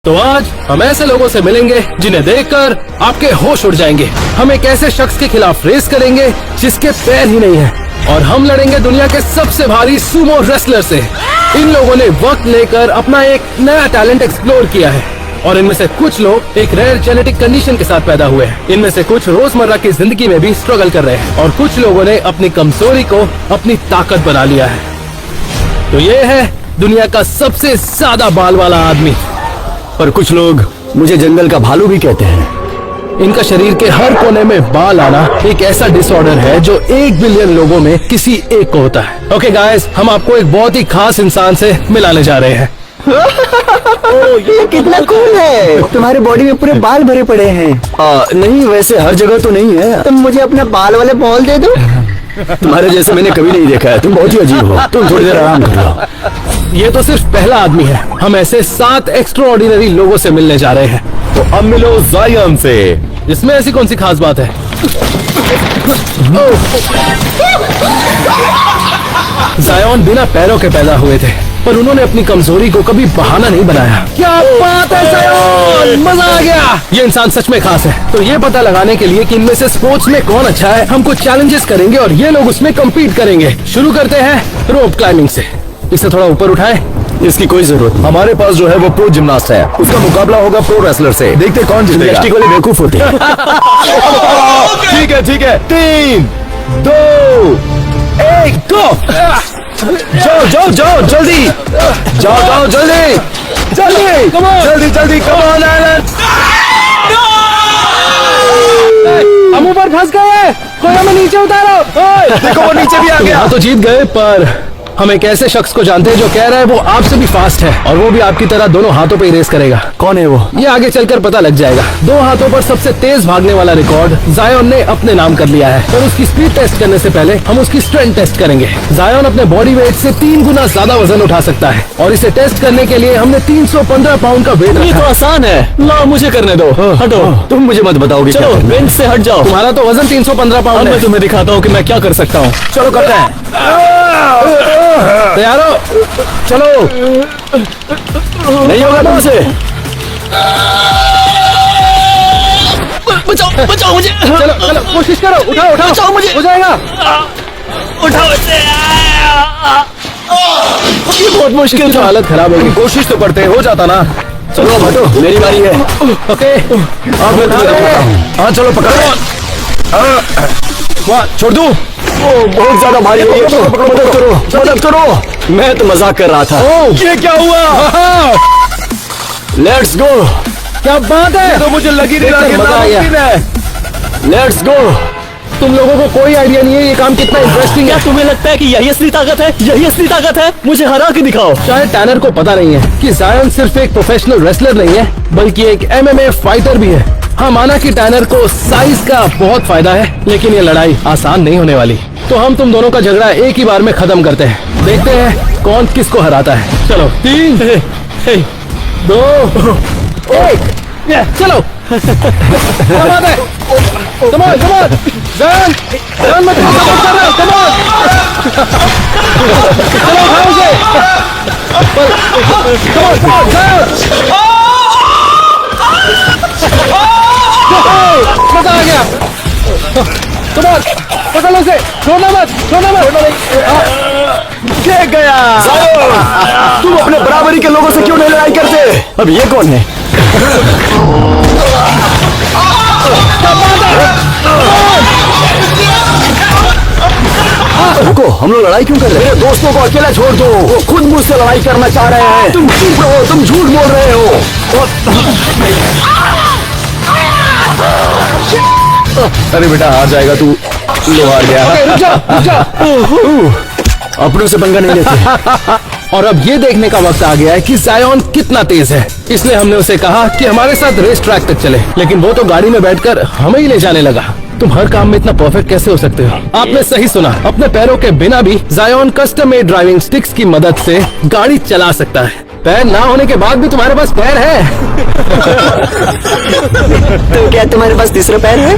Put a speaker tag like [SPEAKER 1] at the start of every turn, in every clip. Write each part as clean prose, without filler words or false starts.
[SPEAKER 1] तो आज हम ऐसे लोगों से मिलेंगे जिन्हें देखकर आपके होश उड़ जाएंगे। हम एक ऐसे शख्स के खिलाफ रेस करेंगे जिसके पैर ही नहीं है, और हम लड़ेंगे दुनिया के सबसे भारी सुमो रेसलर से। इन लोगों ने वक्त लेकर अपना एक नया टैलेंट एक्सप्लोर किया है, और इनमें से कुछ लोग एक रेयर जेनेटिक कंडीशन के साथ पैदा हुए हैं। इनमें से कुछ रोजमर्रा की जिंदगी में भी स्ट्रगल कर रहे हैं, और कुछ लोगों ने अपनी कमजोरी को अपनी ताकत बना लिया है। तो ये है दुनिया का सबसे ज्यादा बाल वाला आदमी।
[SPEAKER 2] पर कुछ लोग मुझे जंगल का भालू भी कहते हैं।
[SPEAKER 1] इनका शरीर के हर कोने में बाल आना एक ऐसा डिसऑर्डर है जो 1 बिलियन लोगों में किसी एक को होता है। ओके गाइस, हम आपको एक बहुत ही खास इंसान से मिलाने जा रहे हैं।
[SPEAKER 2] ये कितना कूल है। तुम्हारे बॉडी में पूरे बाल भरे पड़े हैं। नहीं, वैसे हर जगह तो नहीं है। तुम मुझे अपना बाल वाले बॉल दे दो। तुम्हारे जैसे मैंने कभी नहीं देखा है। तुम बहुत ही अजीब हो। तुम थोड़ी देर आराम कर लो।
[SPEAKER 1] ये तो सिर्फ पहला आदमी है। हम ऐसे 7 एक्स्ट्राऑर्डिनरी लोगों से मिलने जा रहे हैं।
[SPEAKER 2] तो अब मिलो जायन से।
[SPEAKER 1] इसमें ऐसी कौन सी खास बात है? जायन बिना पैरों के पैदा हुए थे, पर उन्होंने अपनी कमजोरी को कभी बहाना नहीं बनाया। क्या बात है जायन, मजा आ गया। ये इंसान सच में खास है। तो ये पता लगाने के लिए कि इनमें से स्पोर्ट्स में कौन अच्छा है, हम कुछ चैलेंजेस करेंगे और ये लोग उसमें कम्पीट करेंगे। शुरू करते हैं रोप क्लाइंबिंग से। इसे थोड़ा ऊपर उठाए।
[SPEAKER 2] इसकी कोई जरूरत नहीं। हमारे पास जो है वो प्रो जिमनास्ट है। उसका मुकाबला होगा प्रो रेसलर से। देखते कौन जीतेगा। प्लास्टिक वाले बेवकूफ होते हैं। ठीक है ठीक है। 3, 2, 1 गो। जाओ जाओ जाओ जल्दी, जाओ जाओ जल्दी जल्दी जल्दी जल्दी। Come on Allen.
[SPEAKER 1] हम ऊपर फंस गए, कोई हमें नीचे उतारो।
[SPEAKER 2] देखो वो नीचे भी आ गया।
[SPEAKER 1] हाँ तो जीत गए, पर हम एक ऐसे शख्स को जानते हैं जो कह रहा है वो आपसे भी फास्ट है, और वो भी आपकी तरह दोनों हाथों पे ही रेस करेगा।
[SPEAKER 2] कौन है वो?
[SPEAKER 1] ये आगे चलकर पता लग जाएगा। 2 हाथों पर सबसे तेज भागने वाला रिकॉर्ड जायन ने अपने नाम कर लिया है। पर उसकी स्पीड टेस्ट करने से पहले हम उसकी स्ट्रेंथ टेस्ट करेंगे। जायन अपने बॉडी वेट से 3 गुना ज्यादा वजन उठा सकता है, और इसे टेस्ट करने के लिए हमने 315 पाउंड का वेट रखा।
[SPEAKER 2] ये तो आसान है। ला मुझे करने दो। हटो। तुम मुझे मत बताओगे। चलो बेंच से हट जाओ।
[SPEAKER 1] तुम्हारा तो वजन 315 पाउंड है।
[SPEAKER 2] मैं तुम्हें दिखाता हूँ कि मैं क्या कर सकता हूँ। चलो करते हैं।
[SPEAKER 1] तैयार हो? चलो।
[SPEAKER 2] नहीं होगा तुमसे।
[SPEAKER 1] बचाओ बचाओ मुझे। चलो चलो कोशिश करो। उठाओ उठाओ।
[SPEAKER 2] बचाओ मुझे।
[SPEAKER 1] हो जाएगा।
[SPEAKER 2] उठाओ इसे। ये बहुत मुश्किल
[SPEAKER 1] तो
[SPEAKER 2] था।
[SPEAKER 1] हालत खराब होगी।
[SPEAKER 2] कोशिश तो करते हो जाता ना। चलो हटो, मेरी बारी है।
[SPEAKER 1] ओके,
[SPEAKER 2] अब मैं तुम्हें पकड़ता हूँ। हाँ चलो पकड़ो। वाह, छोड़ दूं? बहुत ज्यादा भारी है ये तो। मदद करो मदद करो। मैं तो मजाक कर रहा था। ये क्या हुआ? Let's go.
[SPEAKER 1] क्या बात है।
[SPEAKER 2] तो मुझे लगी नहीं रहा कि
[SPEAKER 1] मजा आ गया।
[SPEAKER 2] Let's go.
[SPEAKER 1] तुम लोगों को कोई आइडिया नहीं है ये काम कितना इंटरेस्टिंग है।
[SPEAKER 2] तुम्हें लगता है कि यही असली ताकत है? यही असली ताकत है? मुझे हरा के दिखाओ।
[SPEAKER 1] शायद टैनर को पता नहीं है कि जायन सिर्फ एक प्रोफेशनल रेसलर नहीं है, बल्कि एक MMA फाइटर भी है। हाँ, माना कि टैनर को साइज का बहुत फायदा है, लेकिन ये लड़ाई आसान नहीं होने वाली। तो हम तुम दोनों का झगड़ा एक ही बार में खत्म करते हैं। देखते हैं कौन किसको हराता है। चलो 3, 2, 1 चलो। क्या बात है। Come on, come on. जायन मैं तुम्हें सपोर्ट कर रहा हूँ। Come on. चलो उठाओ उसे। Come on, come on, जायन। मजा आ गया। Come on, पकड़ लो उसे। छोड़ना मत, छोड़ना मत।
[SPEAKER 2] क्या गया? तुम अपने बराबरी के लोगों से क्यों नहीं लड़ाई करते? अब ये कौन है? रुको, हम लोग लड़ाई क्यों कर रहे हैं? मेरे दोस्तों को अकेला छोड़ दो। वो खुद मुझसे लड़ाई करना चाह रहे हैं। तुम चुप रहो, तुम झूठ बोल रहे हो। अरे बेटा हार जाएगा तू। लो हार गया।
[SPEAKER 1] रुक जा, रुक जा।
[SPEAKER 2] अपनों से पंगा नहीं लेते।
[SPEAKER 1] और अब ये देखने का वक्त आ गया है कि जायन कितना तेज है। इसलिए हमने उसे कहा कि हमारे साथ रेस ट्रैक तक चले, लेकिन वो तो गाड़ी में बैठकर हमें ही ले जाने लगा। तुम हर काम में इतना परफेक्ट कैसे हो सकते हो? आपने सही सुना, अपने पैरों के बिना भी जायन कस्टम मेड ड्राइविंग स्टिक्स की मदद से गाड़ी चला सकता है। पैर ना होने के बाद भी तुम्हारे पास पैर है।
[SPEAKER 2] तो क्या तुम्हारे पास तीसरा पैर है?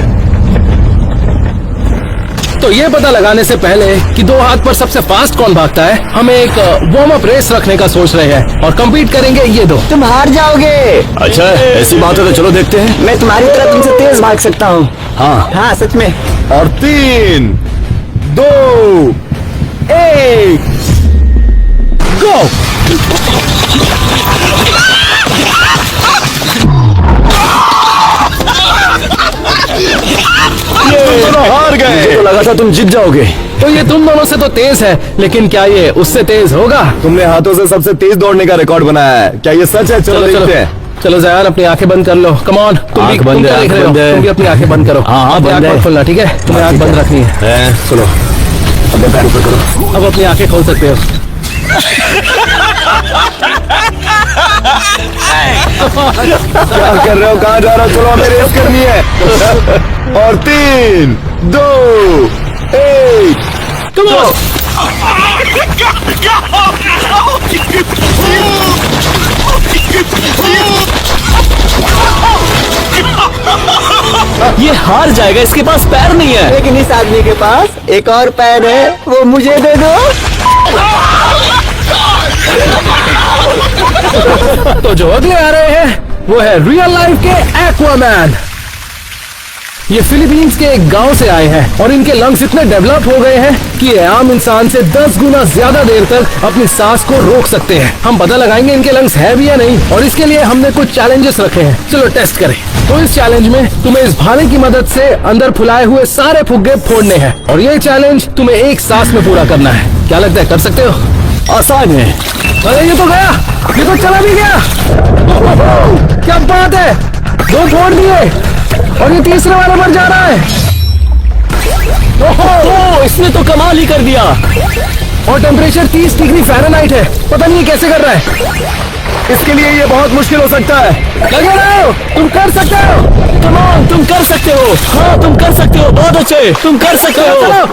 [SPEAKER 1] तो ये पता लगाने से पहले कि दो हाथ पर सबसे फास्ट कौन भागता है, हम एक वार्म अप रेस रखने का सोच रहे हैं और compete करेंगे ये दो।
[SPEAKER 3] तुम हार जाओगे।
[SPEAKER 2] अच्छा ऐसी बात है तो चलो देखते हैं।
[SPEAKER 3] मैं तुम्हारी तरह तुमसे तेज भाग सकता हूँ।
[SPEAKER 2] हाँ
[SPEAKER 3] सच में।
[SPEAKER 2] और 3, 2, 1 गो। ये दोनों हार गए। मुझे तो लगा था तुम जीत जाओगे।
[SPEAKER 1] तो ये तुम दोनों से तो तेज है, लेकिन क्या ये उससे तेज होगा?
[SPEAKER 2] तुमने हाथों से सबसे तेज दौड़ने का रिकॉर्ड बनाया है, क्या ये सच है? चलो देखते हैं।
[SPEAKER 1] चलो जयान अपनी आंखें बंद कर लो। कम ऑन, तुम भी
[SPEAKER 2] आंख बंद है,
[SPEAKER 1] देख रहे हो,
[SPEAKER 2] आंख बंद है।
[SPEAKER 1] तुम भी अपनी आंखें बंद करो।
[SPEAKER 2] हाँ,
[SPEAKER 1] अपनी
[SPEAKER 2] बंद
[SPEAKER 1] आंख
[SPEAKER 2] है।
[SPEAKER 1] मत खोलना, ठीक है? तुम्हें आंख बंद रखनी है।
[SPEAKER 2] सुनो अपने पैर ऊपर करो।
[SPEAKER 1] अब अपनी आंखें खोल सकते हो।
[SPEAKER 2] क्या कर रहे हो? कहाँ जा रहे हो? चलो हमें रेस करनी है। और 3, 2, 1
[SPEAKER 1] कम ऑन।
[SPEAKER 3] ये हार जाएगा, इसके पास पैर नहीं है। लेकिन इस आदमी के पास एक और पैर है, वो मुझे दे दो।
[SPEAKER 1] तो जो अगले आ रहे हैं वो है रियल लाइफ के एक्वामैन। ये फिलीपींस के एक गांव से आए हैं और इनके लंग्स इतने डेवलप हो गए हैं कि ये आम इंसान से 10 गुना ज्यादा देर तक अपनी सांस को रोक सकते हैं। हम पता लगाएंगे इनके लंग्स है भी या नहीं, और इसके लिए हमने कुछ चैलेंजेस रखे हैं। चलो टेस्ट करें। तो इस चैलेंज में तुम्हें इस भाले की मदद से अंदर फुलाए हुए सारे फुग्गे फोड़ने हैं और ये चैलेंज तुम्हें एक सांस में पूरा करना है। क्या लगता है, कर सकते हो?
[SPEAKER 2] आसान है।
[SPEAKER 1] अरे ये तो गया, ये तो चला भी गया। क्या बात है, 2 फोड़ दिए और ये तीसरे वाले पर जा रहा है।
[SPEAKER 3] ओह, इसने तो कमाल ही कर दिया।
[SPEAKER 1] और टेम्परेचर 30 डिग्री फ़ारेनहाइट है। पता नहीं ये कैसे कर रहा है।
[SPEAKER 2] इसके लिए ये बहुत मुश्किल हो सकता है।
[SPEAKER 1] लगे रहो, तुम कर सकते हो।
[SPEAKER 3] कम ऑन, तुम कर सकते हो। हाँ तुम कर सकते हो, बहुत अच्छे, तुम कर सकते हो।
[SPEAKER 1] चलो,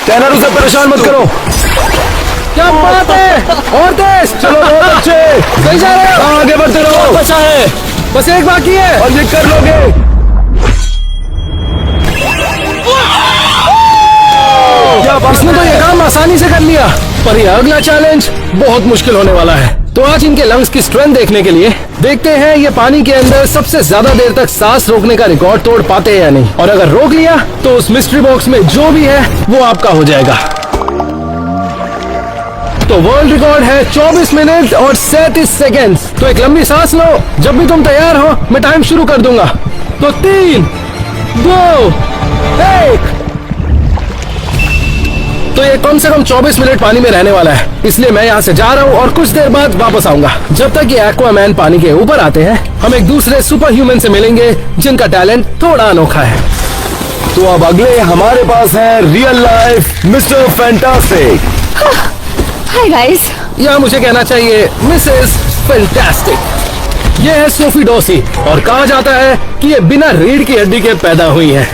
[SPEAKER 2] टैनर उसे परेशान मत करो।
[SPEAKER 1] क्या बात है, और तेज।
[SPEAKER 2] चलो बहुत अच्छे,
[SPEAKER 1] सही जा रहे हो।
[SPEAKER 2] आगे बढ़ते रहो।
[SPEAKER 3] बचा है।
[SPEAKER 1] बस एक बाकी है
[SPEAKER 2] और ये कर लोगे।
[SPEAKER 1] इसने तो ये काम आसानी से कर लिया, पर ये अगला चैलेंज बहुत मुश्किल होने वाला है। तो आज इनके लंग्स की स्ट्रेंथ देखने के लिए देखते हैं ये पानी के अंदर सबसे ज्यादा देर तक सांस रोकने का रिकॉर्ड तोड़ पाते हैं या नहीं। और अगर रोक लिया तो उस मिस्ट्री बॉक्स में जो भी है वो आपका हो जाएगा। तो वर्ल्ड रिकॉर्ड है 24 मिनट और 37 सेकेंड्स। तो एक लंबी सांस लो, जब भी तुम तैयार हो मैं टाइम शुरू कर दूंगा। तो 3, 2, 1। तो ये कम से कम 24 मिनट पानी में रहने वाला है, इसलिए मैं यहाँ से जा रहा हूँ और कुछ देर बाद वापस आऊंगा। जब तक ये एक्वामैन पानी के ऊपर आते हैं हम एक दूसरे सुपर ह्यूमन से मिलेंगे जिनका टैलेंट थोड़ा अनोखा है।
[SPEAKER 2] तो अब अगले हमारे पास है real life mister fantastic.
[SPEAKER 4] Hi guys.
[SPEAKER 1] या मुझे कहना चाहिए मिसेस फैंटास्टिक। ये है सोफी डॉसी और कहा जाता है कि ये बिना रीढ़ की हड्डी के पैदा हुई है।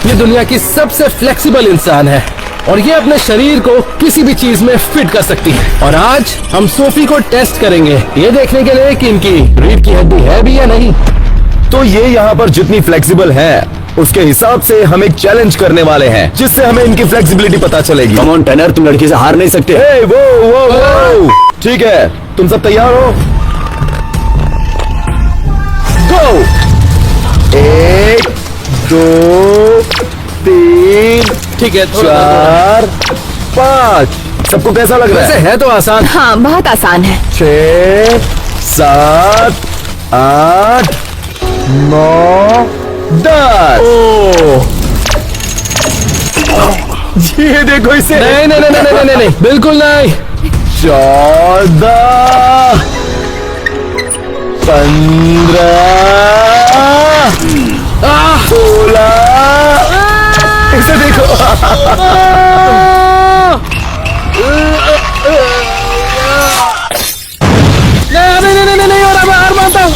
[SPEAKER 1] ये दुनिया की सबसे फ्लेक्सिबल इंसान है और ये अपने शरीर को किसी भी चीज में फिट कर सकती है। और आज हम सोफी को टेस्ट करेंगे ये देखने के लिए कि इनकी रीढ़ की हड्डी है भी या नहीं।
[SPEAKER 2] तो ये यहाँ पर जितनी फ्लेक्सिबल है उसके हिसाब से हम एक चैलेंज करने वाले हैं जिससे हमें इनकी फ्लेक्सिबिलिटी पता चलेगी।
[SPEAKER 3] कम ऑन टैनर, तुम लड़की से हार नहीं सकते।
[SPEAKER 2] हे वो ठीक है, तुम सब तैयार हो? गो। 1, 2, 3,
[SPEAKER 1] ठीक है,
[SPEAKER 2] 4, 5। सबको कैसा लग रहा
[SPEAKER 1] वैसे
[SPEAKER 2] है?
[SPEAKER 1] है तो आसान।
[SPEAKER 4] हाँ बहुत आसान है।
[SPEAKER 2] 6, 7, 8, 9, 10। ये देखो इसे।
[SPEAKER 1] नहीं नहीं नहीं नहीं नहीं नहीं, बिल्कुल नहीं।
[SPEAKER 2] 14, 15, 16। इसे देखो।
[SPEAKER 1] नहीं नहीं नहीं नहीं हो रहा, मैं हार मानता हूँ।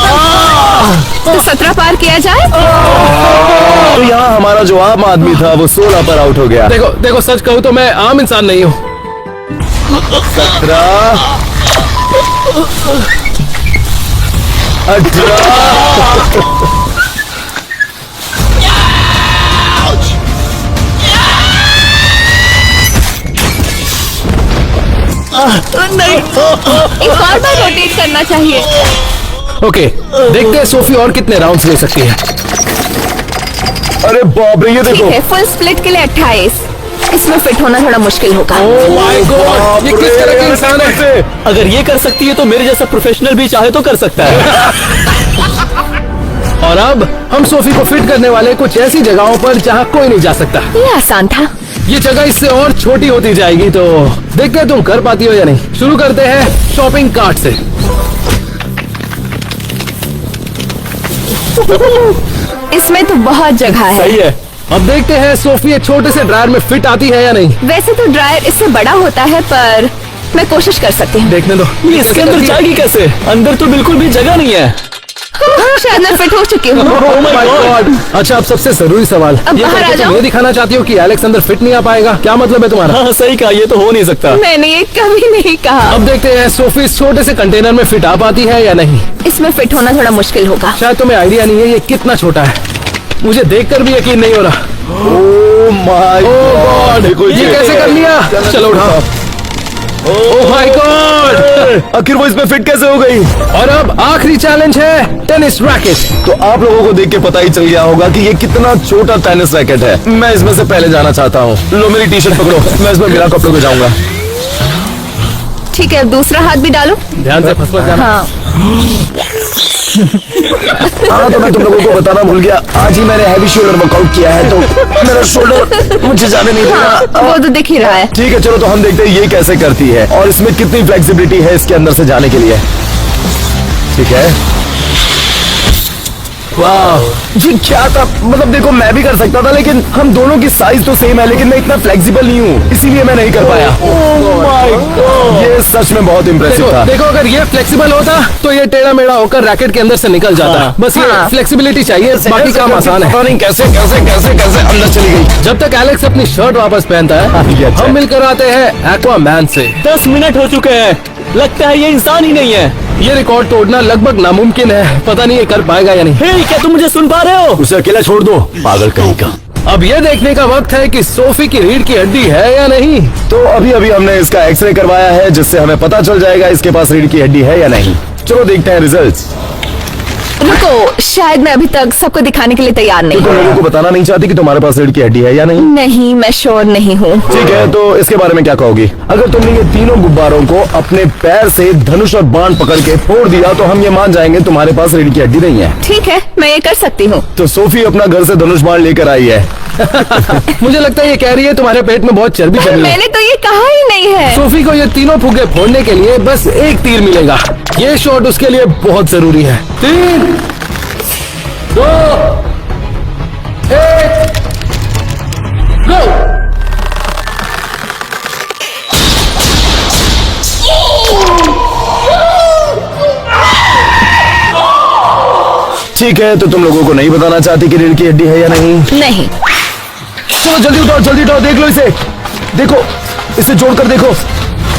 [SPEAKER 4] तो 17 पार किया जाए।
[SPEAKER 2] तो यहाँ हमारा जो आम आदमी था वो 16 पर आउट हो गया।
[SPEAKER 1] देखो देखो, सच कहूँ तो मैं आम इंसान नहीं हूँ।
[SPEAKER 2] 17, 18।
[SPEAKER 3] नहीं।
[SPEAKER 4] एक और बार रोटेट करना चाहिए।
[SPEAKER 1] ओके, देखते हैं सोफी और कितने राउंड्स ले सकती है।
[SPEAKER 2] अरे बाप रे, ये
[SPEAKER 4] ठीक
[SPEAKER 2] देखो।
[SPEAKER 4] है, फुल स्प्लिट के लिए 28। इसमें फिट होना थोड़ा मुश्किल होगा।
[SPEAKER 1] ओह माय गॉड, ये किस तरह के इंसान है?
[SPEAKER 3] अगर ये कर सकती है तो मेरे जैसा प्रोफेशनल भी चाहे तो कर सकता है।
[SPEAKER 1] और अब हम सोफी को फिट करने वाले कुछ ऐसी जगहों पर जहाँ कोई नहीं जा सकता।
[SPEAKER 4] ये आसान था।
[SPEAKER 1] ये जगह इससे और छोटी होती जाएगी, तो देखते हैं तुम कर पाती हो या नहीं। शुरू करते हैं शॉपिंग कार्ट से।
[SPEAKER 4] इसमें तो बहुत जगह है।
[SPEAKER 3] सही है।
[SPEAKER 1] अब देखते हैं सोफी एक छोटे से ड्रायर में फिट आती है या नहीं।
[SPEAKER 4] वैसे तो ड्रायर इससे बड़ा होता है, पर मैं कोशिश कर सकती हूँ।
[SPEAKER 1] देखने दो।
[SPEAKER 3] ये इसके अंदर जाएगी कैसे? अंदर तो बिल्कुल भी जगह नहीं है।
[SPEAKER 4] शायद मैं फिट हो चुकी हूँ।
[SPEAKER 1] Oh my God! अच्छा, अब सबसे जरूरी सवाल।
[SPEAKER 4] अब
[SPEAKER 1] ये
[SPEAKER 4] बाहर
[SPEAKER 1] करके
[SPEAKER 4] आ
[SPEAKER 1] तुम
[SPEAKER 4] जाओ।
[SPEAKER 1] ये दिखाना चाहती हो कि एलेक्स अंदर फिट नहीं आ पाएगा? क्या मतलब है तुम्हारा?
[SPEAKER 3] हाँ सही कहा, ये तो हो नहीं सकता।
[SPEAKER 4] मैंने ये कभी नहीं कहा।
[SPEAKER 1] अब देखते हैं सोफी इस छोटे से कंटेनर में फिट आ पाती है या नहीं।
[SPEAKER 4] इसमें फिट होना थोड़ा मुश्किल होगा।
[SPEAKER 1] शायद तुम्हें आइडिया नहीं है ये कितना छोटा है। मुझे देखकर भी यकीन नहीं हो रहा।
[SPEAKER 2] ओह माय
[SPEAKER 1] गॉड, ये कैसे कर लिया? चलो उठाओ। ओह माय गॉड,
[SPEAKER 2] आखिर वो इसमें फिट कैसे हो गई?
[SPEAKER 1] और अब आखिरी चैलेंज है टेनिस रैकेट।
[SPEAKER 2] तो आप लोगों को देख के पता ही चल गया होगा कि ये कितना छोटा टेनिस रैकेट है। मैं इसमें से पहले जाना चाहता हूँ। लो मेरी टी शर्ट पकड़ो, मैं इसमें बिना कपड़ों के जाऊंगा।
[SPEAKER 4] ठीक है, अब दूसरा हाथ भी डालो।
[SPEAKER 1] ध्यान से फंस मत जाना।
[SPEAKER 4] हाँ,
[SPEAKER 2] हाँ तो मैं तुम लोगों को बताना भूल गया, आज ही मैंने हैवी शोल्डर वर्कआउट किया है, तो मेरा शोल्डर मुझे जाने नहीं देगा।
[SPEAKER 4] वो तो दिख ही रहा है।
[SPEAKER 2] ठीक है, चलो तो हम देखते हैं ये कैसे करती है और इसमें कितनी फ्लेक्सिबिलिटी है इसके अंदर से जाने के लिए। ठीक है, वाह, जी क्या था, मतलब देखो मैं भी कर सकता था, लेकिन हम दोनों की साइज तो सेम है, लेकिन मैं इतना फ्लेक्सिबल नहीं हूँ, इसीलिए मैं नहीं कर पाया। ये सच में बहुत इम्प्रेसिव
[SPEAKER 1] देखो,
[SPEAKER 2] था।
[SPEAKER 1] देखो अगर ये फ्लेक्सिबल होता तो ये टेढ़ा मेढ़ा होकर रैकेट के अंदर से निकल जाता।
[SPEAKER 3] हाँ।
[SPEAKER 1] बस ये
[SPEAKER 4] हाँ।
[SPEAKER 1] फ्लेक्सिबिलिटी चाहिए, बाकी काम आसान है।
[SPEAKER 2] पता नहीं कैसे कैसे कैसे कैसे अंदर चली गई।
[SPEAKER 1] जब तक एलेक्स अपनी शर्ट वापस पहनता
[SPEAKER 2] ये
[SPEAKER 1] है,
[SPEAKER 2] अच्छा
[SPEAKER 1] हम
[SPEAKER 2] है।
[SPEAKER 1] मिलकर आते हैं एक्वामैन से।
[SPEAKER 3] 10 मिनट हो चुके हैं, लगता है ये इंसान ही नहीं है।
[SPEAKER 1] ये रिकॉर्ड तोड़ना लगभग नामुमकिन है। पता नहीं ये कर पाएगा या नहीं।
[SPEAKER 3] हे, क्या तुम मुझे सुन पा रहे हो?
[SPEAKER 2] उसे अकेला छोड़ दो, पागल कहीं का।
[SPEAKER 1] अब ये देखने का वक्त है कि सोफी की रीढ़ की हड्डी है या नहीं।
[SPEAKER 2] तो अभी अभी हमने इसका एक्सरे करवाया है, जिससे हमें पता चल जाएगा इसके पास रीढ़ की हड्डी है या नहीं। चलो देखते हैं रिजल्ट्स।
[SPEAKER 4] रुको, शायद मैं अभी तक सबको दिखाने के लिए तैयार नहीं
[SPEAKER 2] तुम
[SPEAKER 4] हूँ।
[SPEAKER 2] लोगों को बताना नहीं चाहती कि तुम्हारे पास रीढ़ की हड्डी है या नहीं?
[SPEAKER 4] नहीं, मैं श्योर नहीं हूँ।
[SPEAKER 2] ठीक है, तो इसके बारे में क्या कहोगी? अगर तुमने ये तीनों गुब्बारों को अपने पैर से धनुष और बाण पकड़ के फोड़ दिया तो हम ये मान जाएंगे तुम्हारे पास रीढ़ की हड्डी नहीं है।
[SPEAKER 4] ठीक है, मैं ये कर सकती हूँ।
[SPEAKER 2] तो सोफी अपना घर से धनुष बाण लेकर आई है।
[SPEAKER 1] मुझे लगता है ये कह रही है तुम्हारे पेट में बहुत चर्बी
[SPEAKER 4] पर
[SPEAKER 1] जमी है।
[SPEAKER 4] मैंने तो ये कहा ही नहीं है।
[SPEAKER 1] सोफी को ये तीनों फुगे फोड़ने के लिए बस एक तीर मिलेगा। ये शॉट उसके लिए बहुत जरूरी है। 3, 2, 1, गो।
[SPEAKER 2] ठीक है, तो तुम लोगों को नहीं बताना चाहती कि रीढ़ की हड्डी है या नहीं?
[SPEAKER 4] नहीं।
[SPEAKER 2] चलो जल्दी उठाओ, देख लो इसे, देखो इसे जोड़कर देखो।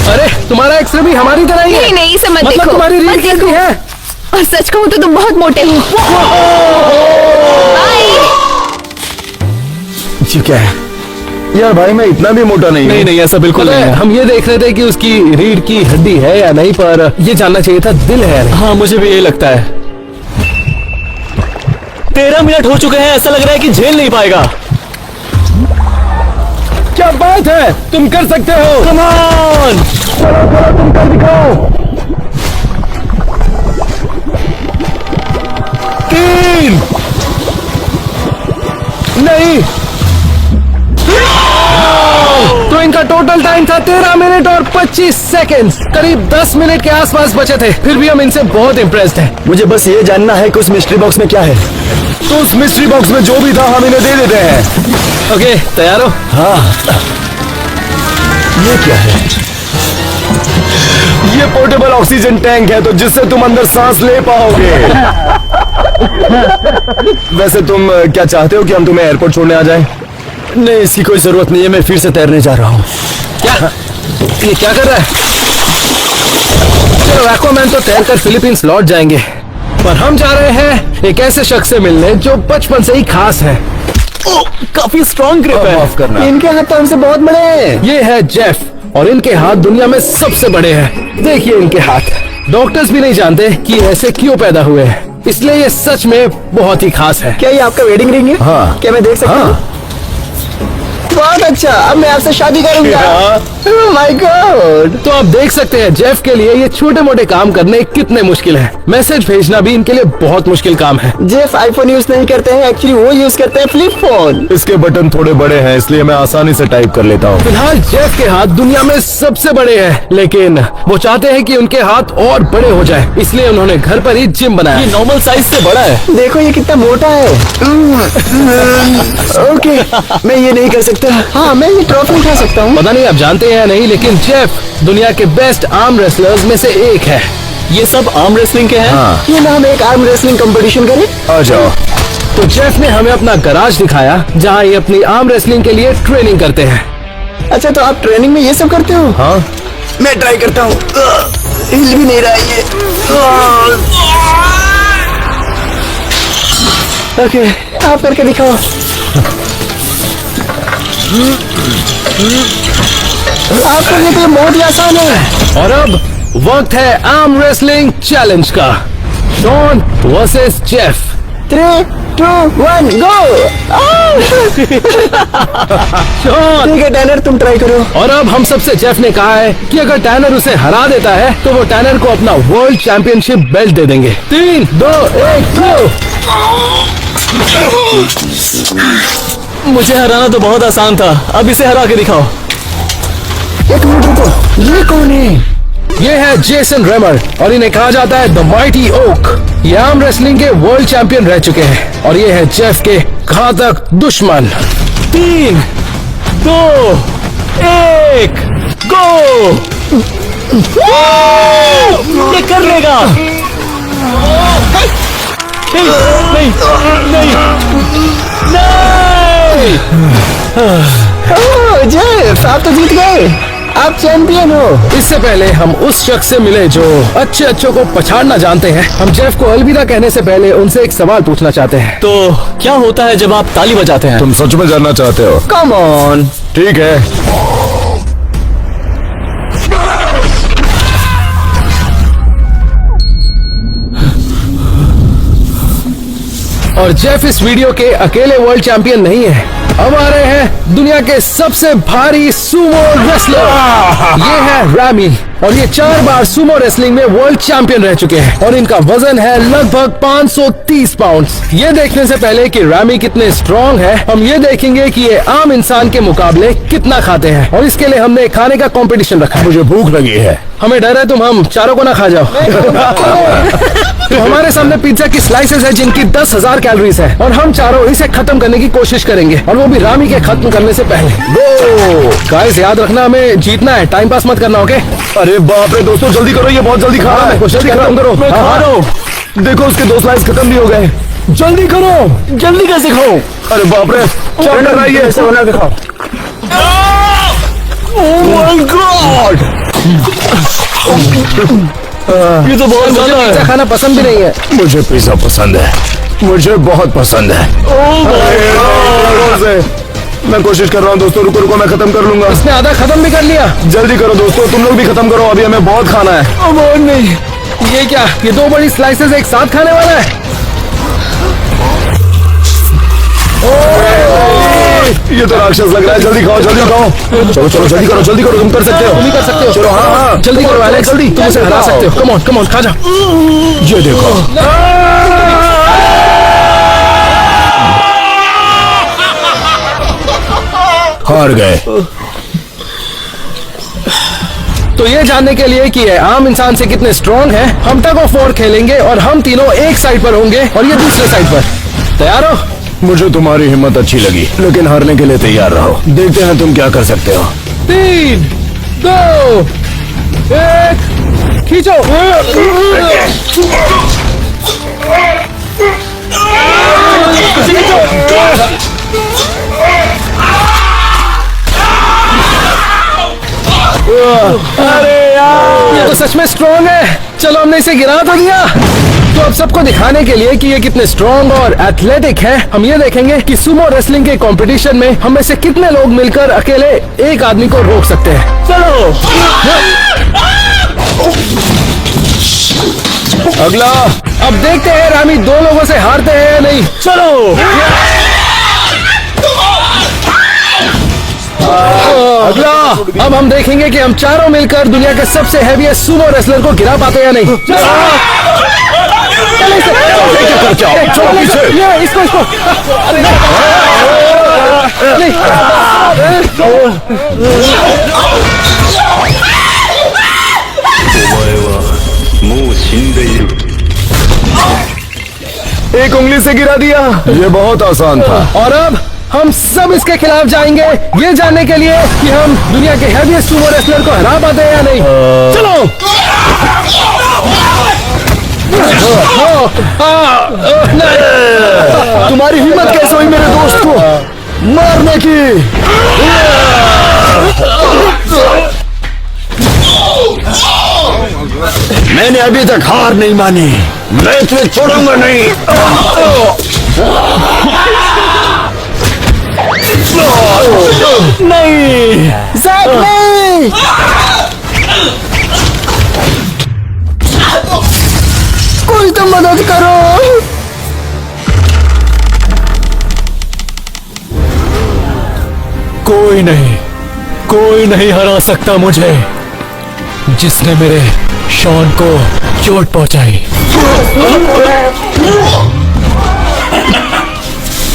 [SPEAKER 1] अरे तुम्हारा एक्सरे भी हमारी तरह ही है।
[SPEAKER 4] नहीं नहीं, इसे मत
[SPEAKER 1] मतलब
[SPEAKER 4] देखो।
[SPEAKER 1] तुम्हारी रीढ़
[SPEAKER 4] मत
[SPEAKER 1] की हड्डी
[SPEAKER 4] देखो।
[SPEAKER 1] है।
[SPEAKER 4] और सच कहूँ तो तुम बहुत मोटे हो। बाय।
[SPEAKER 2] ठीक है यार, भाई मैं इतना भी मोटा नहीं हूँ।
[SPEAKER 3] नहीं नहीं, ऐसा बिल्कुल
[SPEAKER 1] पता
[SPEAKER 3] नहीं
[SPEAKER 1] है,
[SPEAKER 3] है।
[SPEAKER 1] हम ये देख रहे थे कि उसकी रीढ़ की हड्डी है या नहीं, पर ये जानना चाहिए था दिल है या नहीं।
[SPEAKER 3] हाँ मुझे भी यही लगता है। 13 मिनट हो चुके हैं, ऐसा लग रहा है कि झेल नहीं पाएगा।
[SPEAKER 1] क्या बात है, तुम कर सकते हो।
[SPEAKER 3] Come on.
[SPEAKER 2] तुम कर दिखाओ।
[SPEAKER 1] 3, नहीं। तो इनका टोटल टाइम था 13 मिनट और 25 सेकंड्स। करीब 10 मिनट के आसपास बचे थे, फिर भी हम इनसे बहुत इम्प्रेस्ड हैं।
[SPEAKER 2] मुझे बस ये जानना है कि उस मिस्ट्री बॉक्स में क्या है। तो उस मिस्ट्री बॉक्स में जो भी था हम इन्हें दे देते हैं।
[SPEAKER 1] ओके, तैयार हो?
[SPEAKER 2] हाँ, ये क्या है? ये पोर्टेबल ऑक्सीजन टैंक है, तो जिससे तुम अंदर सांस ले पाओगे। वैसे तुम क्या चाहते हो कि हम तुम्हें एयरपोर्ट छोड़ने आ जाएं? नहीं, इसकी कोई जरूरत नहीं है, मैं फिर से तैरने जा रहा हूँ।
[SPEAKER 1] क्या ये क्या कर रहा है? चलो, एक्वामैन तो तैरकर फिलीपींस लौट जाएंगे, पर हम जा रहे हैं एक ऐसे शख्स से मिलने जो बचपन से ही खास है।
[SPEAKER 3] काफी स्ट्रॉन्ग ग्रिप है।
[SPEAKER 2] माफ करना, इनके हाथ तो हमसे बहुत बड़े हैं।
[SPEAKER 1] ये है जेफ, और इनके हाथ दुनिया में सबसे बड़े हैं। देखिए इनके हाथ। डॉक्टर्स भी नहीं जानते कि ऐसे क्यों पैदा हुए हैं, इसलिए ये सच में बहुत ही खास है।
[SPEAKER 3] क्या ये आपका वेडिंग रिंग है?
[SPEAKER 2] हाँ।
[SPEAKER 3] क्या मैं देख सकता हूँ? बहुत अच्छा, अब मैं आपसे शादी करूंगा। Oh my God!
[SPEAKER 1] तो आप देख सकते हैं जेफ के लिए ये छोटे मोटे काम करने कितने मुश्किल हैं। मैसेज भेजना भी इनके लिए बहुत मुश्किल काम है।
[SPEAKER 3] जेफ आईफोन यूज नहीं करते हैं, एक्चुअली वो यूज करते हैं फ्लिप फोन।
[SPEAKER 2] इसके बटन थोड़े बड़े हैं, इसलिए मैं आसानी से टाइप कर लेता हूँ।
[SPEAKER 1] फिलहाल जेफ के हाथ दुनिया में सबसे बड़े हैं, लेकिन वो चाहते हैं कि उनके हाथ और बड़े हो जाए, इसलिए उन्होंने घर पर ही जिम बनाया।
[SPEAKER 5] ये नॉर्मल साइज से बड़ा है।
[SPEAKER 3] देखो ये कितना मोटा है। ओके, मैं ये नहीं कर सकता। हाँ, मैं ये ट्रॉफी उठा सकता हूँ।
[SPEAKER 1] पता नहीं आप जानते हैं या नहीं, लेकिन जेफ दुनिया के बेस्ट आर्म रेसलर्स में से एक है।
[SPEAKER 5] ये सब आर्म रेसलिंग के हैं।
[SPEAKER 2] हाँ,
[SPEAKER 3] क्यों ना हम एक आर्म रेसलिंग कंपटीशन करें?
[SPEAKER 2] आ जाओ।
[SPEAKER 1] तो जेफ ने हमें अपना गराज दिखाया, जहाँ ये अपनी आर्म रेसलिंग के लिए ट्रेनिंग करते हैं।
[SPEAKER 3] अच्छा, तो आप ट्रेनिंग में ये सब करते हो?
[SPEAKER 2] हाँ,
[SPEAKER 3] मैं ट्राई करता हूँ। हिल भी नहीं रहा है ये। ओके, आप करके दिखाओ। आपके लिए तो ये बहुत ही आसान है।
[SPEAKER 1] और अब वक्त है आर्म रेसलिंग चैलेंज का। Shawn versus Jeff.
[SPEAKER 3] 3, 2, 1, go!
[SPEAKER 1] Shawn.
[SPEAKER 3] ठीक है टैनर, तुम ट्राई करो।
[SPEAKER 1] और अब हम सबसे जेफ ने कहा है कि अगर टैनर उसे हरा देता है तो वो टैनर को अपना वर्ल्ड चैंपियनशिप बेल्ट दे देंगे। 3, 2, 1, गो!
[SPEAKER 5] मुझे हराना तो बहुत आसान था, अब इसे हरा के दिखाओ।
[SPEAKER 3] एक मिनट रुको, ये कौन है?
[SPEAKER 1] ये है जेसन रेमर और इन्हें कहा जाता है द माइटी ओक। ये आर्म रेसलिंग के वर्ल्ड चैंपियन रह चुके हैं और ये है जेफ के घातक दुश्मन।
[SPEAKER 5] 3, 2, 1, गो! ये कर लेगा। नहीं, नहीं, नहीं।
[SPEAKER 3] ओह जेफ, आप तो जीत गए। आप चैंपियन हो।
[SPEAKER 1] इससे पहले हम उस शख्स से मिले जो अच्छे अच्छों को पछाड़ना जानते हैं। हम जेफ को अलविदा कहने से पहले उनसे एक सवाल पूछना चाहते हैं।
[SPEAKER 5] तो क्या होता है जब आप ताली बजाते हैं?
[SPEAKER 2] तुम सच में जानना चाहते हो?
[SPEAKER 3] Come on.
[SPEAKER 2] ठीक है।
[SPEAKER 1] और जेफ इस वीडियो के अकेले वर्ल्ड चैंपियन नहीं है। अब आ रहे हैं दुनिया के सबसे भारी सुमो रेसलर। ये है रैमी और ये 4 बार सुमो रेसलिंग में वर्ल्ड चैंपियन रह चुके हैं और इनका वजन है लगभग 530 पाउंड्स। ये देखने से पहले कि रैमी कितने स्ट्रॉन्ग है, हम ये देखेंगे कि ये आम इंसान के मुकाबले कितना खाते हैं और इसके लिए हमने खाने का कंपटीशन रखा है।
[SPEAKER 2] मुझे भूख लगी है।
[SPEAKER 1] हमें डर है तुम हम चारों को ना खा जाओ। तो हमारे सामने पिज्जा की स्लाइसेस है जिनकी 10,000 कैलोरीज है और हम चारों इसे खत्म करने की कोशिश करेंगे और वो भी रामी के खत्म करने से पहले।
[SPEAKER 2] गो!
[SPEAKER 1] गाइस याद रखना हमें जीतना है, टाइम पास मत करना, ओके?
[SPEAKER 2] अरे बाप रे दोस्तों, जल्दी करो, ये बहुत जल्दी खा रहा है।
[SPEAKER 1] जल्दी खत्म करो।
[SPEAKER 2] मैं
[SPEAKER 1] हाँ,
[SPEAKER 2] खा
[SPEAKER 1] हाँ।
[SPEAKER 2] रहा हूँ। देखो उसके 2 स्लाइस खत्म भी हो गए।
[SPEAKER 1] जल्दी करो।
[SPEAKER 5] जल्दी कैसे खाओ?
[SPEAKER 2] अरे बाप रे, क्या कर रहा है ये?
[SPEAKER 3] ऐसे बना के खाओ।
[SPEAKER 2] Oh my God!
[SPEAKER 5] ये तो बहुत
[SPEAKER 1] मुझे
[SPEAKER 5] ज्यादा
[SPEAKER 1] पिज्जा
[SPEAKER 5] है।
[SPEAKER 1] खाना पसंद भी नहीं है।
[SPEAKER 2] मुझे पिज्जा पसंद है, मुझे बहुत पसंद है। मैं कोशिश कर रहा हूँ दोस्तों, रुको रुको, मैं खत्म कर लूंगा।
[SPEAKER 1] इसने आधा खत्म भी कर लिया।
[SPEAKER 2] जल्दी करो दोस्तों, तुम लोग भी खत्म करो, अभी हमें बहुत खाना है।
[SPEAKER 1] नहीं, ये क्या? ये 2 बड़ी स्लाइसेस एक साथ खाने वाला है?
[SPEAKER 2] ये तो राक्षस लग रहा है। जल्दी खाओ, जल्दी खाओ। चलो चलो, जल्दी करो, जल्दी करो, तुम कर सकते हो।
[SPEAKER 1] तुम ही कर सकते हो।
[SPEAKER 2] चलो, हाँ हाँ,
[SPEAKER 1] जल्दी करो एलेक्स,
[SPEAKER 2] जल्दी,
[SPEAKER 1] तुम उसे हरा सकते हो। कम ऑन खा जाओ।
[SPEAKER 2] ये देखो, हार गए।
[SPEAKER 1] तो ये जानने के लिए कि ये आम इंसान से कितने स्ट्रॉन्ग है, हम टग ऑफ वॉर खेलेंगे और हम तीनों एक साइड पर होंगे और ये दूसरे साइड पर। तैयार हो?
[SPEAKER 2] मुझे तुम्हारी हिम्मत अच्छी लगी, लेकिन हारने के लिए तैयार रहो। देखते हैं तुम क्या कर सकते हो।
[SPEAKER 1] 3, 2, 1, खींचो।
[SPEAKER 2] अरे यार,
[SPEAKER 1] ये तो सच में स्ट्रॉन्ग है। चलो हमने इसे गिरा तो दिया। तो अब सबको दिखाने के लिए कि ये कितने स्ट्रॉन्ग और एथलेटिक हैं, हम ये देखेंगे कि सुमो रेसलिंग के कंपटीशन में हम में से कितने लोग मिलकर अकेले एक आदमी को रोक सकते हैं।
[SPEAKER 5] चलो
[SPEAKER 1] अगला, अब देखते हैं रामी दो लोगों से हारते हैं या नहीं।
[SPEAKER 5] चलो
[SPEAKER 1] अगला, अब हम देखेंगे कि हम चारों मिलकर दुनिया के सबसे हैवीएस्ट सुमो रेसलर को गिरा पाते हैं या नहीं। इसको
[SPEAKER 2] एक उंगली से गिरा दिया, ये बहुत आसान था।
[SPEAKER 1] और अब हम सब इसके खिलाफ जाएंगे ये जानने के लिए कि हम दुनिया के हैवीएस्ट सुमो रेसलर को हरा पाते हैं या नहीं। चलो
[SPEAKER 2] तुम्हारी हिम्मत कैसे हुई मेरे दोस्त को मारने की? मैंने अभी तक हार नहीं मानी, मैं तुम्हें छोड़ूंगा नहीं।
[SPEAKER 5] नहीं,
[SPEAKER 3] जैक नहीं। कोई तो मदद करो।
[SPEAKER 5] कोई नहीं हरा सकता मुझे, जिसने मेरे शॉन को चोट पहुंचाई।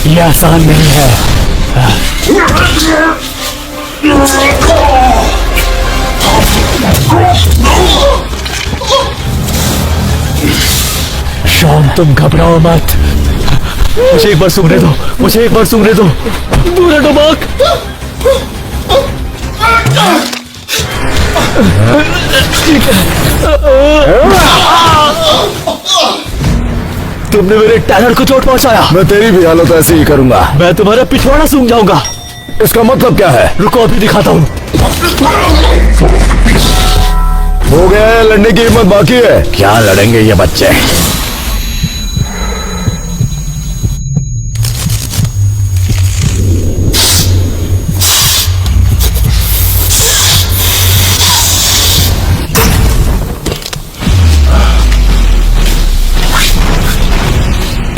[SPEAKER 5] ये आसान नहीं है। शॉन तुम घबराओ मत, मुझे एक बार सूंघने दो, मुझे एक बार सूंघने दो। दूर हटो बाक। तुमने मेरे टैलेंट को चोट पहुंचाया।
[SPEAKER 2] मैं तेरी भी हालत ऐसे ही करूंगा।
[SPEAKER 5] मैं तुम्हारा पिछवाड़ा सूंघ जाऊंगा।
[SPEAKER 2] इसका मतलब क्या है?
[SPEAKER 5] रुको अभी दिखाता हूँ।
[SPEAKER 2] हो गया है, लड़ने की हिम्मत बाकी है। क्या लड़ेंगे ये बच्चे?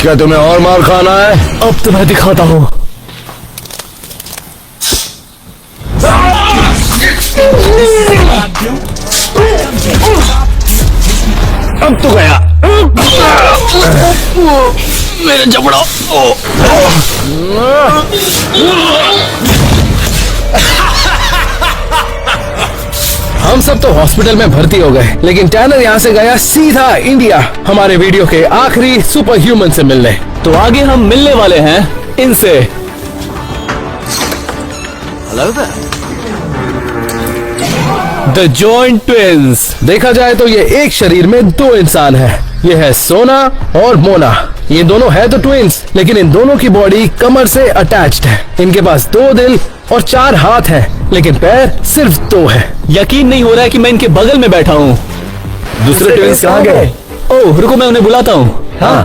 [SPEAKER 2] क्या तुम्हें और मार खाना है?
[SPEAKER 5] अब तो मैं दिखाता हूँ।
[SPEAKER 2] अब तो गया।
[SPEAKER 5] मेरे जबड़ा।
[SPEAKER 1] हम सब तो हॉस्पिटल में भर्ती हो गए, लेकिन टैनर यहाँ से गया सीधा इंडिया हमारे वीडियो के आखिरी सुपर ह्यूमन से मिलने।
[SPEAKER 5] तो आगे हम मिलने वाले हैं इनसे। The joint twins.
[SPEAKER 1] देखा जाए तो ये एक शरीर में दो इंसान हैं। ये है सोना और मोना। ये दोनों है तो ट्विंस, लेकिन इन दोनों की बॉडी कमर से अटैच्ड है। इनके पास 2 दिल और 4 हाथ हैं, लेकिन पैर सिर्फ 2 है।
[SPEAKER 5] यकीन नहीं हो रहा है कि मैं इनके बगल में बैठा हूँ।
[SPEAKER 2] दूसरे ट्विंस कहाँ गए?
[SPEAKER 5] ओह रुको, मैं उन्हें बुलाता हूँ।
[SPEAKER 2] हाँ।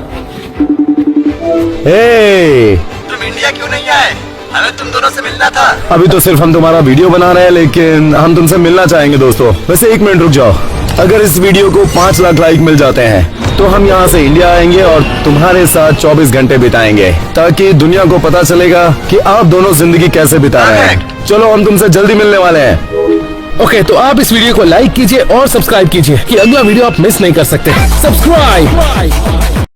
[SPEAKER 2] हे,
[SPEAKER 3] तुम इंडिया क्यों नहीं आए? हमें तुम दोनों से मिलना था।
[SPEAKER 2] अभी तो सिर्फ हम तुम्हारा वीडियो बना रहे हैं, लेकिन हम तुमसे मिलना चाहेंगे दोस्तों। वैसे 1 मिनट रुक जाओ। अगर इस वीडियो को 5 लाख लाइक मिल जाते हैं तो हम यहाँ से इंडिया आएंगे और तुम्हारे साथ 24 घंटे बिताएंगे, ताकि दुनिया को पता चलेगा कि आप दोनों जिंदगी कैसे बिता रहे हैं। चलो, हम तुमसे जल्दी मिलने वाले हैं।
[SPEAKER 1] ओके, तो आप इस वीडियो को लाइक कीजिए और सब्सक्राइब कीजिए कि अगला वीडियो आप मिस नहीं कर सकते। सब्सक्राइब।